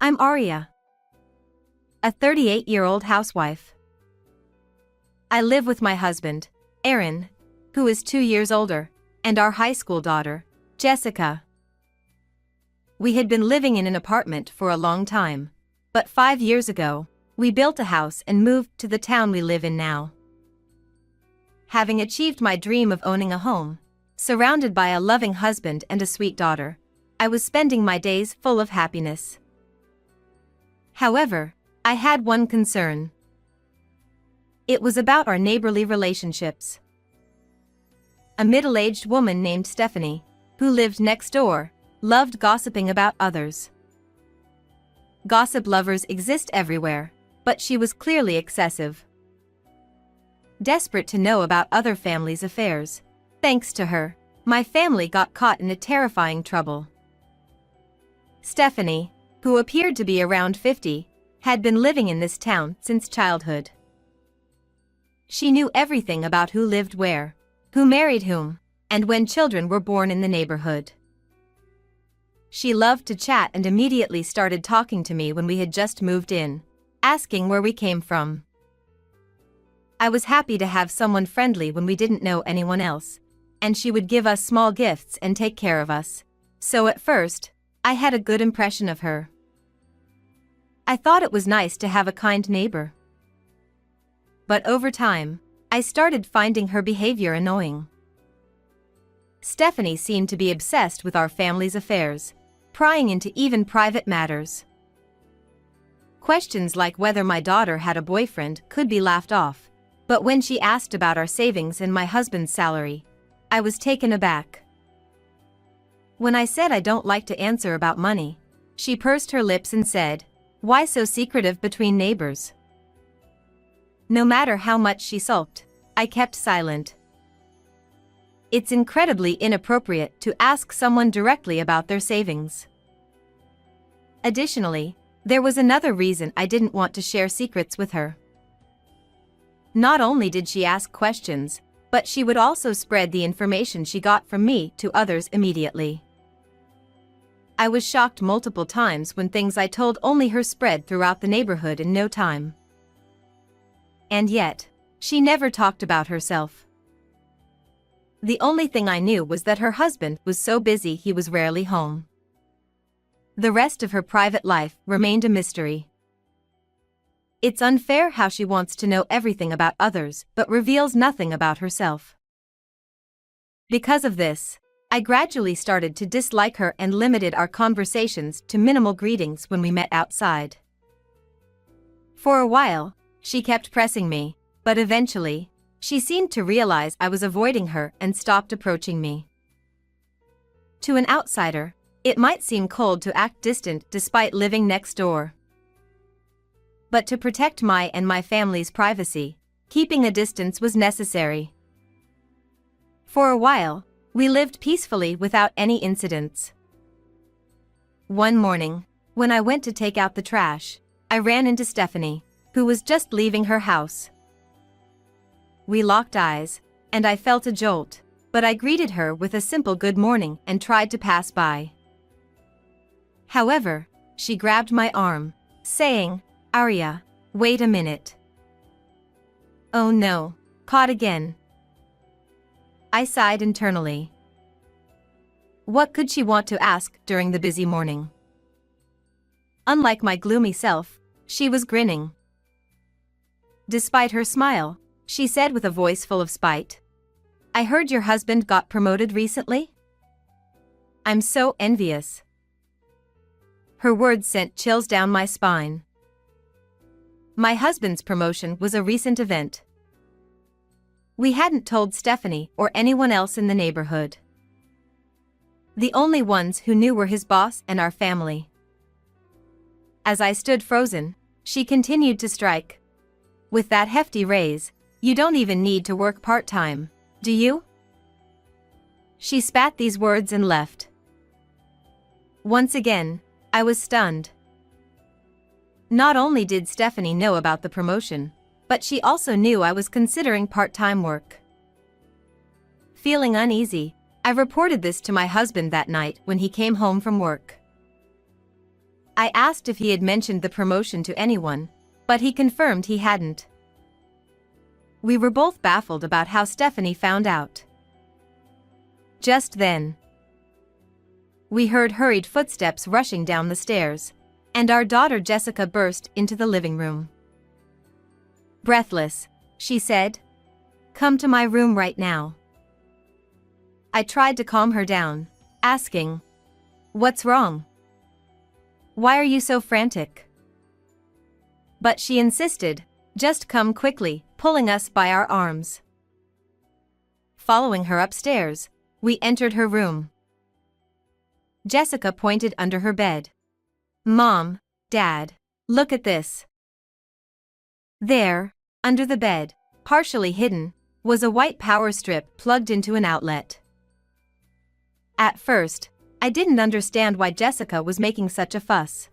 I'm Aria, a 38-year-old housewife. I live with my husband, Aaron, who is 2 years older, and our high school daughter, Jessica. We had been living in an apartment for a long time, but 5 years ago, we built a house and moved to the town we live in now. Having achieved my dream of owning a home, surrounded by a loving husband and a sweet daughter, I was spending my days full of happiness. However, I had one concern. It was about our neighborly relationships. A middle-aged woman named Stephanie, who lived next door, loved gossiping about others. Gossip lovers exist everywhere, but she was clearly excessive. Desperate to know about other families' affairs, thanks to her, my family got caught in a terrifying trouble. Stephanie, who appeared to be around 50, had been living in this town since childhood. She knew everything about who lived where, who married whom, and when children were born in the neighborhood. She loved to chat and immediately started talking to me when we had just moved in, asking where we came from. I was happy to have someone friendly when we didn't know anyone else, and she would give us small gifts and take care of us, so at first, I had a good impression of her. I thought it was nice to have a kind neighbor. But over time, I started finding her behavior annoying. Stephanie seemed to be obsessed with our family's affairs, prying into even private matters. Questions like whether my daughter had a boyfriend could be laughed off, but when she asked about our savings and my husband's salary, I was taken aback. When I said I don't like to answer about money, she pursed her lips and said, "Why so secretive between neighbors?" No matter how much she sulked, I kept silent. It's incredibly inappropriate to ask someone directly about their savings. Additionally, there was another reason I didn't want to share secrets with her. Not only did she ask questions, but she would also spread the information she got from me to others immediately. I was shocked multiple times when things I told only her spread throughout the neighborhood in no time. And yet, she never talked about herself. The only thing I knew was that her husband was so busy he was rarely home. The rest of her private life remained a mystery. It's unfair how she wants to know everything about others but reveals nothing about herself. Because of this, I gradually started to dislike her and limited our conversations to minimal greetings when we met outside. For a while, she kept pressing me, but eventually, she seemed to realize I was avoiding her and stopped approaching me. To an outsider, it might seem cold to act distant despite living next door. But to protect my and my family's privacy, keeping a distance was necessary. For a while, we lived peacefully without any incidents. One morning, when I went to take out the trash, I ran into Stephanie, who was just leaving her house. We locked eyes, and I felt a jolt, but I greeted her with a simple good morning and tried to pass by. However, she grabbed my arm, saying, "Aria, wait a minute." Oh no, caught again. I sighed internally. What could she want to ask during the busy morning? Unlike my gloomy self, she was grinning. Despite her smile, she said with a voice full of spite, "I heard your husband got promoted recently? I'm so envious." Her words sent chills down my spine. My husband's promotion was a recent event. We hadn't told Stephanie or anyone else in the neighborhood. The only ones who knew were his boss and our family. As I stood frozen, she continued to strike. "With that hefty raise, you don't even need to work part-time, do you?" She spat these words and left. Once again, I was stunned. Not only did Stephanie know about the promotion, but she also knew I was considering part-time work. Feeling uneasy, I reported this to my husband that night when he came home from work. I asked if he had mentioned the promotion to anyone, but he confirmed he hadn't. We were both baffled about how Stephanie found out. Just then, we heard hurried footsteps rushing down the stairs, and our daughter Jessica burst into the living room. Breathless, she said, "Come to my room right now." I tried to calm her down, asking, "What's wrong? Why are you so frantic?" But she insisted, "Just come quickly," pulling us by our arms. Following her upstairs, we entered her room. Jessica pointed under her bed. "Mom, Dad, look at this." There, under the bed, partially hidden, was a white power strip plugged into an outlet. At first, I didn't understand why Jessica was making such a fuss.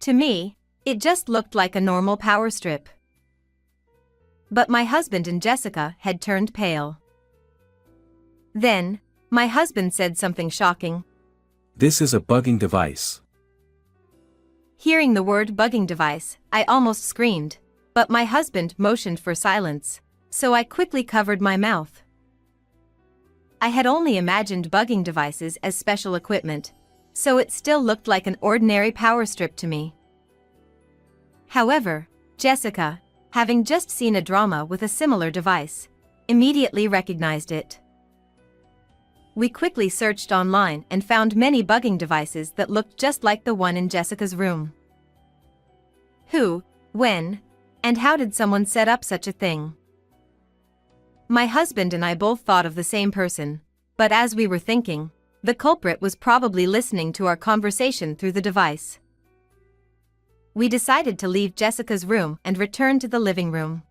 To me, it just looked like a normal power strip. But my husband and Jessica had turned pale. Then, my husband said something shocking. "This is a bugging device." Hearing the word bugging device, I almost screamed, but my husband motioned for silence, so I quickly covered my mouth. I had only imagined bugging devices as special equipment, so it still looked like an ordinary power strip to me. However, Jessica, having just seen a drama with a similar device, immediately recognized it. We quickly searched online and found many bugging devices that looked just like the one in Jessica's room. Who, when, and how did someone set up such a thing? My husband and I both thought of the same person, but as we were thinking, the culprit was probably listening to our conversation through the device. We decided to leave Jessica's room and return to the living room.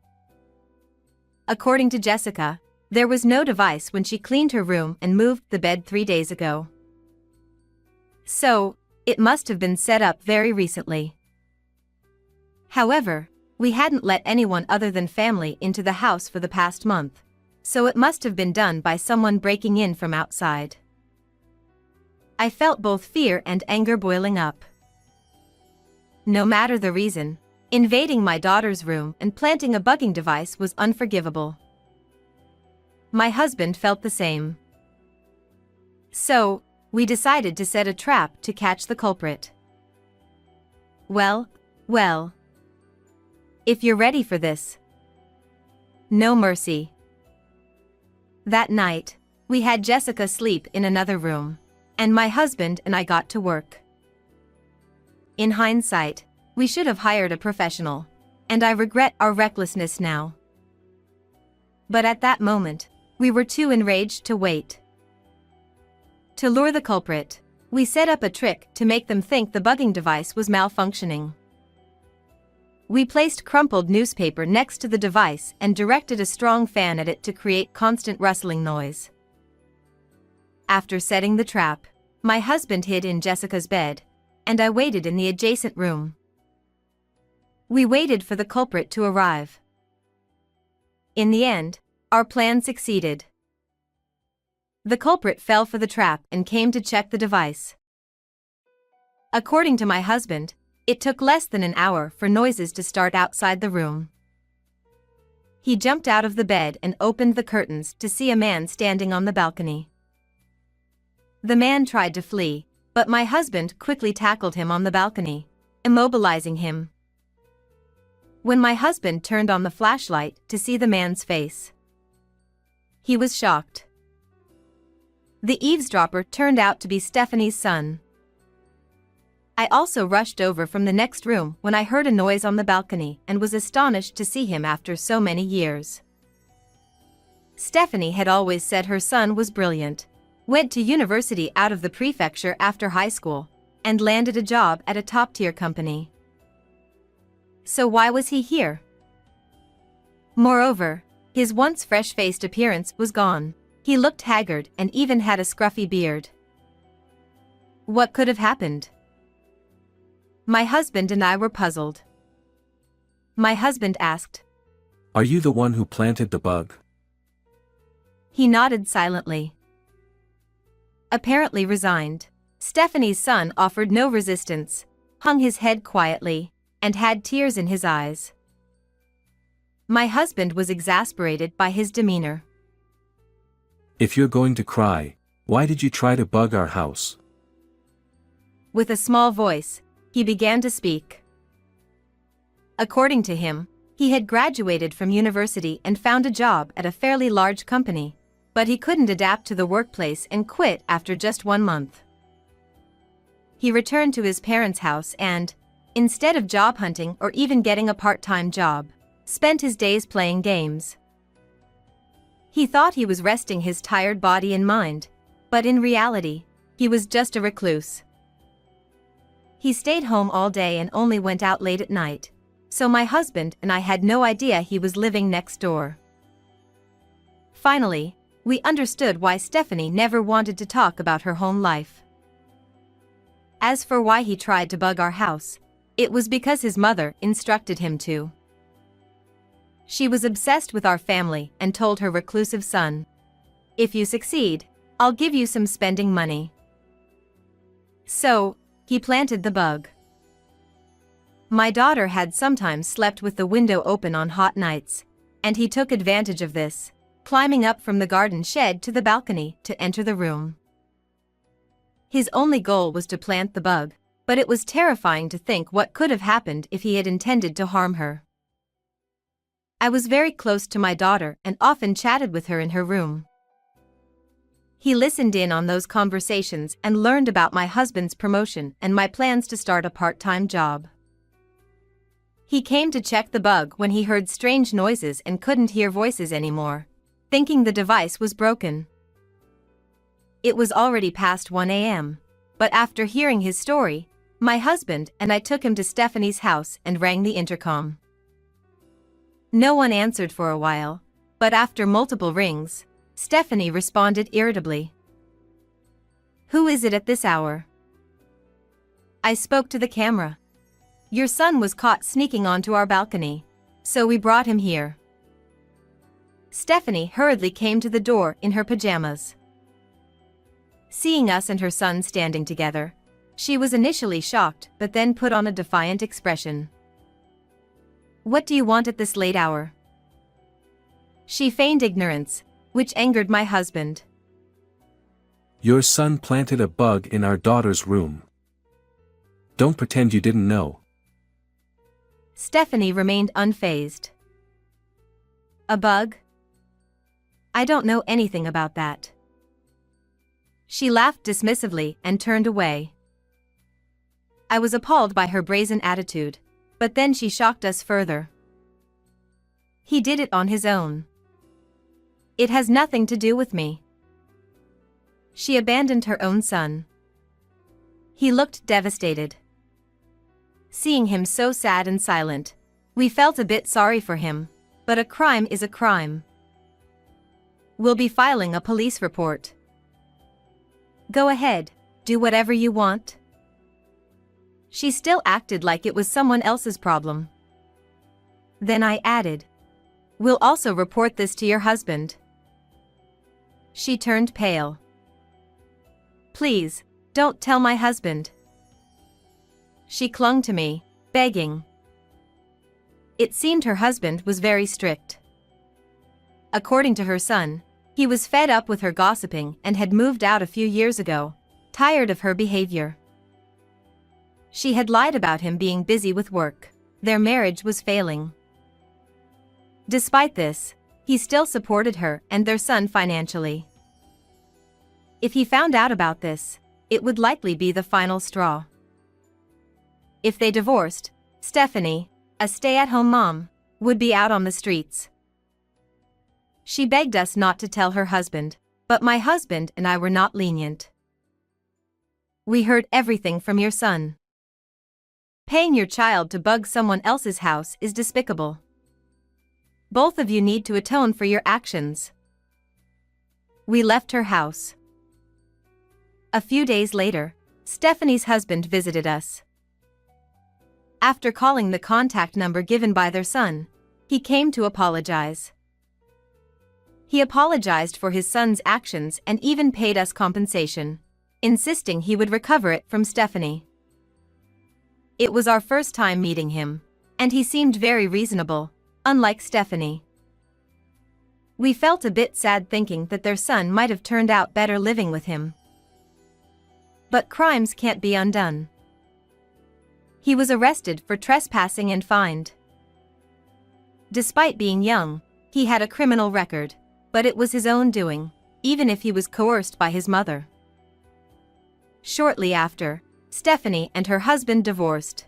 According to Jessica, there was no device when she cleaned her room and moved the bed 3 days ago. So, it must have been set up very recently. However, we hadn't let anyone other than family into the house for the past month, so it must have been done by someone breaking in from outside. I felt both fear and anger boiling up. No matter the reason, invading my daughter's room and planting a bugging device was unforgivable. My husband felt the same. So, we decided to set a trap to catch the culprit. Well, if you're ready for this. No mercy. That night, we had Jessica sleep in another room, and my husband and I got to work. In hindsight, we should have hired a professional, and I regret our recklessness now. But at that moment, we were too enraged to wait. To lure the culprit, we set up a trick to make them think the bugging device was malfunctioning. We placed crumpled newspaper next to the device and directed a strong fan at it to create constant rustling noise. After setting the trap, my husband hid in Jessica's bed, and I waited in the adjacent room. We waited for the culprit to arrive. In the end, our plan succeeded. The culprit fell for the trap and came to check the device. According to my husband, it took less than an hour for noises to start outside the room. He jumped out of the bed and opened the curtains to see a man standing on the balcony. The man tried to flee, but my husband quickly tackled him on the balcony, immobilizing him. When my husband turned on the flashlight to see the man's face, he was shocked. The eavesdropper turned out to be Stephanie's son. I also rushed over from the next room when I heard a noise on the balcony and was astonished to see him after so many years. Stephanie had always said her son was brilliant, went to university out of the prefecture after high school, and landed a job at a top-tier company. So why was he here? Moreover, his once fresh-faced appearance was gone. He looked haggard and even had a scruffy beard. What could have happened? My husband and I were puzzled. My husband asked, "Are you the one who planted the bug?" He nodded silently. Apparently resigned, Stephanie's son offered no resistance, hung his head quietly, and had tears in his eyes. My husband was exasperated by his demeanor. If you're going to cry, why did you try to bug our house? With a small voice, he began to speak. According to him, he had graduated from university and found a job at a fairly large company, but he couldn't adapt to the workplace and quit after just 1 month. He returned to his parents' house and, instead of job hunting or even getting a part-time job, spent his days playing games. He thought he was resting his tired body and mind, but in reality, he was just a recluse. He stayed home all day and only went out late at night, so my husband and I had no idea he was living next door. Finally, we understood why Stephanie never wanted to talk about her home life. As for why he tried to bug our house, it was because his mother instructed him to. She was obsessed with our family and told her reclusive son, "If you succeed, I'll give you some spending money." So, he planted the bug. My daughter had sometimes slept with the window open on hot nights, and he took advantage of this, climbing up from the garden shed to the balcony to enter the room. His only goal was to plant the bug, but it was terrifying to think what could have happened if he had intended to harm her. I was very close to my daughter and often chatted with her in her room. He listened in on those conversations and learned about my husband's promotion and my plans to start a part-time job. He came to check the bug when he heard strange noises and couldn't hear voices anymore, thinking the device was broken. It was already past 1 a.m., but after hearing his story, my husband and I took him to Stephanie's house and rang the intercom. No one answered for a while, but after multiple rings, Stephanie responded irritably. "Who is it at this hour?" I spoke to the camera. "Your son was caught sneaking onto our balcony, so we brought him here." Stephanie hurriedly came to the door in her pajamas. Seeing us and her son standing together, she was initially shocked but then put on a defiant expression. "What do you want at this late hour?" She feigned ignorance, which angered my husband. Your son planted a bug in our daughter's room. Don't pretend you didn't know. Stephanie remained unfazed. "A bug? I don't know anything about that." She laughed dismissively and turned away. I was appalled by her brazen attitude, but then she shocked us further. "He did it on his own. It has nothing to do with me." She abandoned her own son. He looked devastated. Seeing him so sad and silent, we felt a bit sorry for him, but a crime is a crime. "We'll be filing a police report." "Go ahead, do whatever you want." She still acted like it was someone else's problem. Then I added, "We'll also report this to your husband." She turned pale. "Please, don't tell my husband." She clung to me, begging. It seemed her husband was very strict. According to her son, he was fed up with her gossiping and had moved out a few years ago, tired of her behavior. She had lied about him being busy with work. Their marriage was failing. Despite this, he still supported her and their son financially. If he found out about this, it would likely be the final straw. If they divorced, Stephanie, a stay-at-home mom, would be out on the streets. She begged us not to tell her husband, but my husband and I were not lenient. "We heard everything from your son. Paying your child to bug someone else's house is despicable. Both of you need to atone for your actions." We left her house. A few days later, Stephanie's husband visited us. After calling the contact number given by their son, he came to apologize. He apologized for his son's actions and even paid us compensation. insisting he would recover it from Stephanie. It was our first time meeting him, and he seemed very reasonable, unlike Stephanie. We felt a bit sad thinking that their son might have turned out better living with him. But crimes can't be undone. He was arrested for trespassing and fined. Despite being young, he had a criminal record, but it was his own doing, even if he was coerced by his mother. Shortly after, Stephanie and her husband divorced.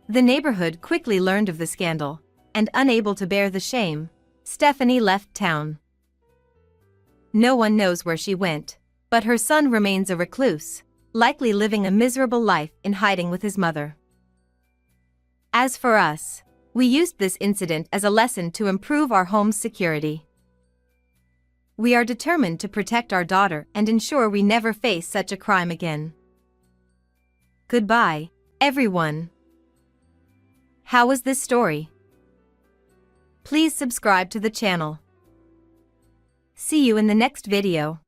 The neighborhood quickly learned of the scandal, and unable to bear the shame, Stephanie left town. No one knows where she went, but her son remains a recluse, likely living a miserable life in hiding with his mother. As for us, we used this incident as a lesson to improve our home's security. We are determined to protect our daughter and ensure we never face such a crime again. Goodbye, everyone. How was this story? Please subscribe to the channel. See you in the next video.